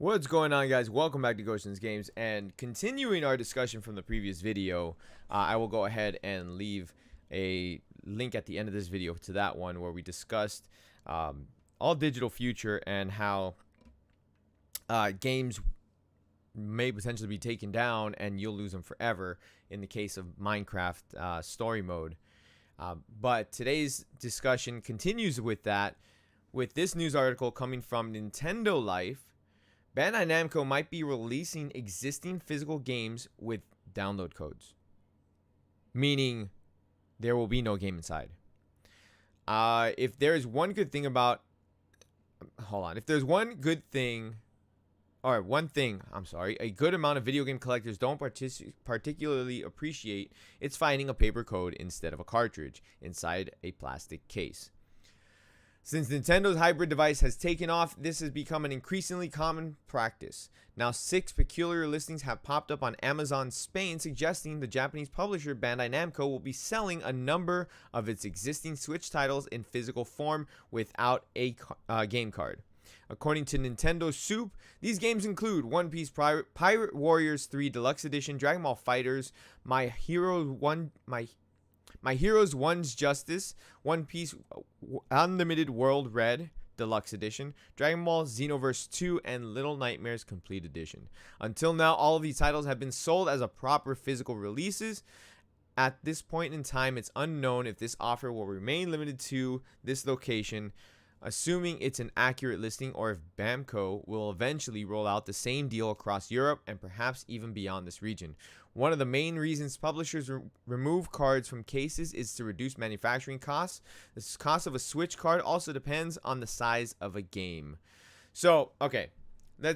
What's going on, guys? Welcome back to Gotians Games, and continuing our discussion from the previous video, I will go ahead and leave a link at the end of this video to that one where we discussed all digital future and how games may potentially be taken down and you'll lose them forever in the case of Minecraft story mode. But today's discussion continues with that, with this news article coming from Nintendo Life. Bandai Namco might be releasing existing physical games with download codes, meaning there will be no game inside. If there's one good thing about, if there's one good thing, a good amount of video game collectors don't particularly appreciate, it's finding a paper code instead of a cartridge inside a plastic case. Since Nintendo's hybrid device has taken off, this has become an increasingly common practice. Now, 6 peculiar listings have popped up on Amazon Spain, suggesting the Japanese publisher Bandai Namco will be selling a number of its existing Switch titles in physical form without a game card. According to Nintendo Soup, these games include One Piece Pirate Warriors 3 Deluxe Edition, Dragon Ball FighterZ, My Heroes 1's Justice, One Piece Unlimited World Red Deluxe Edition, Dragon Ball Xenoverse 2, and Little Nightmares Complete Edition. Until now, all of these titles have been sold as a proper physical releases. At this point in time, it's unknown if this offer will remain limited to this location, assuming it's an accurate listing, or if Bamco will eventually roll out the same deal across Europe and perhaps even beyond this region. One of the main reasons publishers remove cards from cases is to reduce manufacturing costs. The cost of a Switch card also depends on the size of a game. So, okay,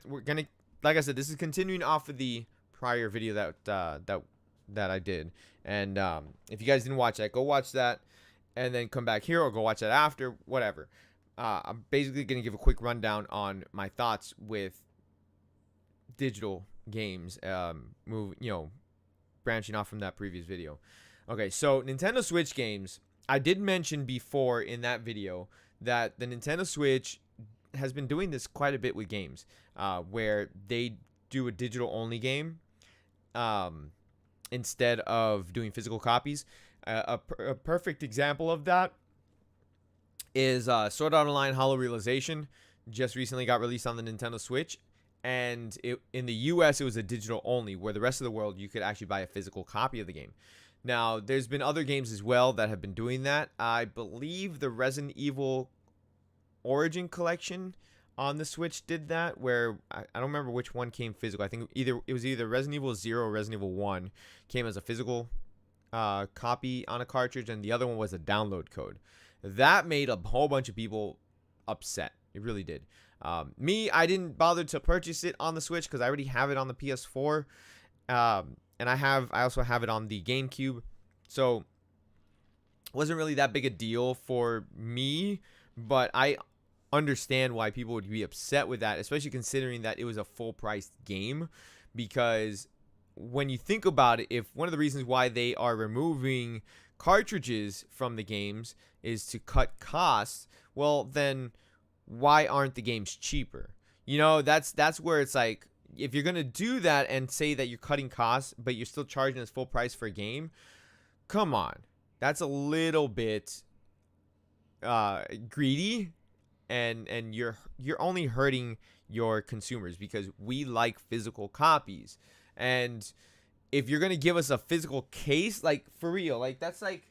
we're gonna, like I said, this is continuing off of the prior video that I did, and if you guys didn't watch that, go watch that, and then come back here, or go watch that after, whatever. I'm basically gonna give a quick rundown on my thoughts with digital games, branching off from that previous video. Okay, so Nintendo Switch games, I did mention before in that video that the Nintendo Switch has been doing this quite a bit with games, where they do a digital only game instead of doing physical copies. A perfect example of that is Sword Art Online Hollow Realization. Just recently got released on the Nintendo Switch, and in the US it was a digital only, where the rest of the world you could actually buy a physical copy of the game. Now, there's been other games as well that have been doing that. I believe the Resident Evil Origin Collection on the Switch did that, where I don't remember which one came physical. I think it was either Resident Evil 0 or Resident Evil 1 came as a physical copy on a cartridge, and the other one was a download code. That made a whole bunch of people upset. It really did. I didn't bother to purchase it on the Switch because I already have it on the PS4, and I also have it on the GameCube, so it wasn't really that big a deal for me. But I understand why people would be upset with that, especially considering that it was a full-priced game. Because when you think about it, if one of the reasons why they are removing cartridges from the games is to cut costs, well, then why aren't the games cheaper? That's where it's like, if you're gonna do that and say that you're cutting costs but you're still charging us full price for a game, come on, that's a little bit greedy, and you're only hurting your consumers, because we like physical copies. And if you're gonna give us a physical case, like, for real, like, that's like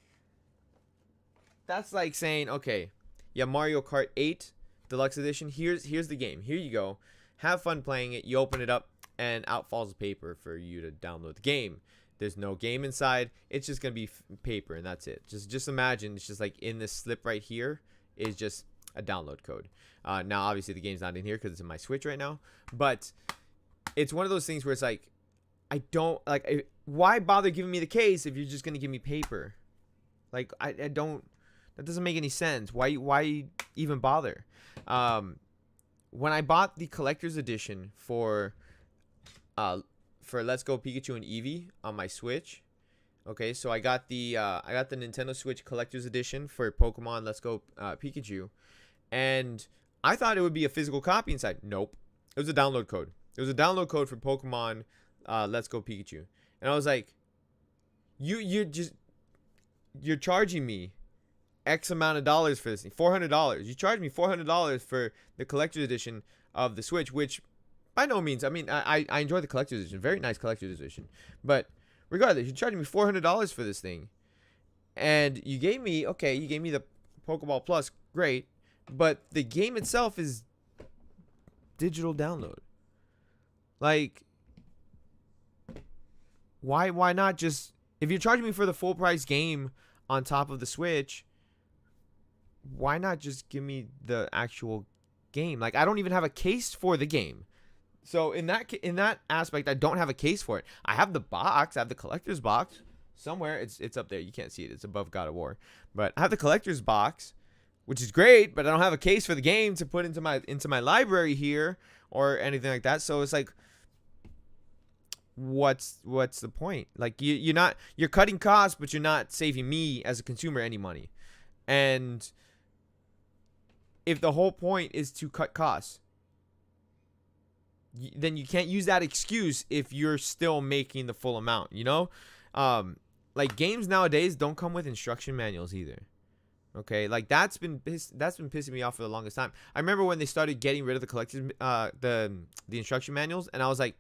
saying, okay, yeah, Mario Kart 8 Deluxe Edition, here's the game, here you go, have fun playing it. You open it up and out falls the paper for you to download the game. There's no game inside, it's just gonna be paper, and that's it. Just imagine it's just like in this slip right here is just a download code. Now obviously the game's not in here because it's in my Switch right now, but it's one of those things where it's like, I don't like, why bother giving me the case if you're just gonna give me paper? Like, I don't, that doesn't make any sense. Why even bother? When I bought the collector's edition for Let's Go Pikachu and Eevee on my Switch, okay, so I got the Nintendo Switch collector's edition for Pokemon Let's Go Pikachu, and I thought it would be a physical copy inside. Nope. It was a download code. It was a download code for Pokemon Let's Go Pikachu. And I was like, you're charging me X amount of dollars for this thing. $400. You charge me $400 for the collector's edition of the Switch, which by no means, I mean, I enjoy the collector's edition. Very nice collector's edition. But regardless, you're charging me $400 for this thing. And you gave me the Pokeball Plus, great. But the game itself is digital download. Like, why not just, if you're charging me for the full price game on top of the Switch, why not just give me the actual game? Like, I don't even have a case for the game. So in that aspect, I don't have a case for it. I have the box. I have the collector's box somewhere. It's up there. You can't see it. It's above God of War. But I have the collector's box, which is great. But I don't have a case for the game to put into my library here or anything like that. So it's like, what's the point? Like, you're cutting costs, but you're not saving me as a consumer any money. And if the whole point is to cut costs, then you can't use that excuse if you're still making the full amount, you know? Like, games nowadays don't come with instruction manuals either. Okay, like that's been pissing me off for the longest time. I remember when they started getting rid of the collectors, the instruction manuals, and I was like,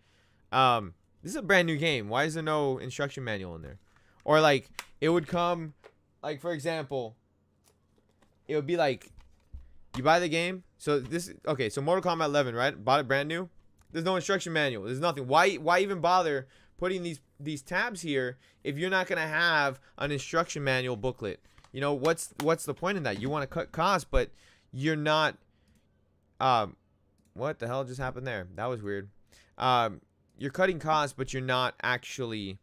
this is a brand new game. Why is there no instruction manual in there? Or like, it would come, like, for example, it would be like, you buy the game. So Mortal Kombat 11, right? Bought it brand new. There's no instruction manual. There's nothing. Why even bother putting these tabs here if you're not gonna have an instruction manual booklet? You know, what's the point in that? You want to cut costs, but you're not. What the hell just happened there? That was weird. You're cutting costs, but you're not actually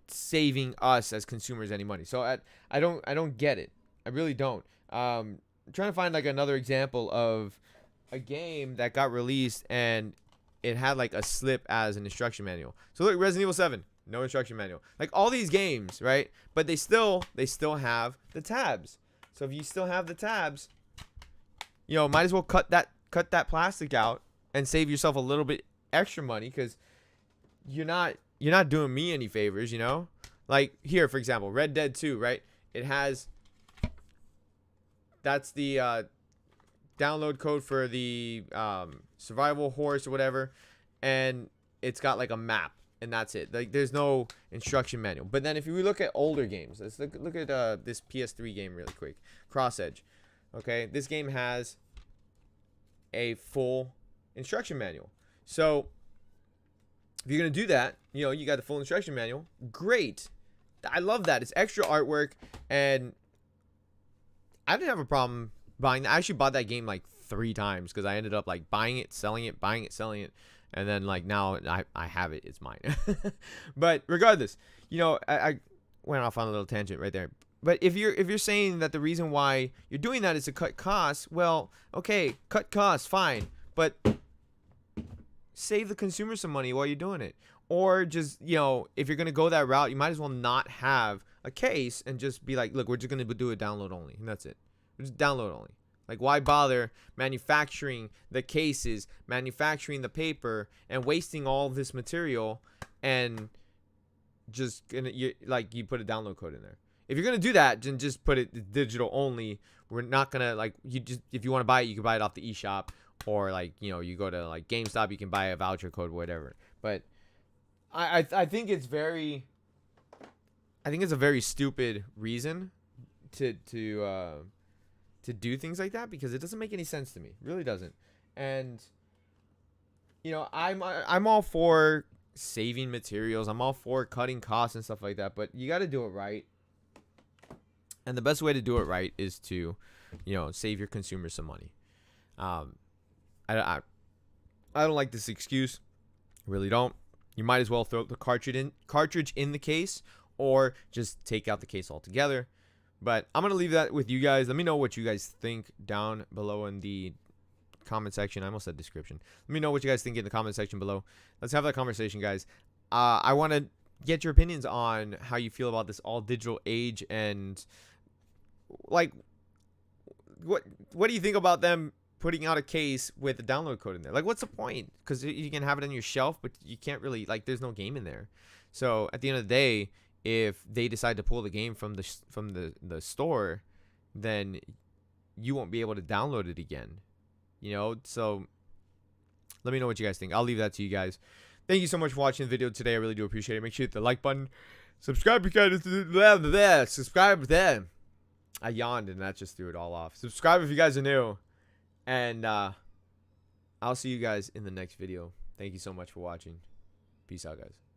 saving us as consumers any money. So I don't get it. I really don't. I'm trying to find like another example of a game that got released and it had like a slip as an instruction manual. So look, Resident Evil 7, no instruction manual. Like all these games, right? But they still have the tabs. So if you still have the tabs, you know, might as well cut that plastic out and save yourself a little bit extra money, because you're not doing me any favors, you know? Like here, for example, Red Dead 2, right? It has, that's the download code for the survival horse or whatever, and it's got like a map, and that's it. Like, there's no instruction manual. But then if we look at older games, let's look at this PS3 game really quick, Cross Edge. Okay, this game has a full instruction manual. So if you're gonna do that, you know, you got the full instruction manual, great. I love that. It's extra artwork, and I didn't have a problem buying that. I actually bought that game like 3 times because I ended up like buying it, selling it, and then like now I have it. It's mine. But regardless, you know, I went off on a little tangent right there. But if you're saying that the reason why you're doing that is to cut costs, well, okay, cut costs, fine, but save the consumer some money while you're doing it. Or just, you know, if you're gonna go that route, you might as well not have a case and just be like, look, we're just gonna do a download only, and that's it. Just download only. Like, why bother manufacturing the cases, manufacturing the paper, and wasting all this material, and just you put a download code in there. If you're gonna do that, then just put it digital only. We're not gonna, like, if you want to buy it, you can buy it off the eShop, or like, you know, you go to like GameStop, you can buy a voucher code, whatever. But I think it's a very stupid reason to do things like that, because it doesn't make any sense to me. It really doesn't. And you know, I'm all for saving materials. I'm all for cutting costs and stuff like that, but you got to do it right. And the best way to do it right is to, you know, save your consumers some money. I don't like this excuse. I really don't. You might as well throw the cartridge in the case, or just take out the case altogether. But I'm going to leave that with you guys. Let me know what you guys think down below in the comment section. I almost said description. Let me know what you guys think in the comment section below. Let's have that conversation, guys. I want to get your opinions on how you feel about this all digital age, and like, what do you think about them putting out a case with a download code in there? Like, what's the point? Because you can have it on your shelf, but you can't really, like, there's no game in there. So at the end of the day, if they decide to pull the game from the store, then you won't be able to download it again. You know, so let me know what you guys think. I'll leave that to you guys. Thank you so much for watching the video today. I really do appreciate it. Make sure you hit the like button. Subscribe if you guys. Subscribe then. I yawned and that just threw it all off. Subscribe if you guys are new. And I'll see you guys in the next video. Thank you so much for watching. Peace out, guys.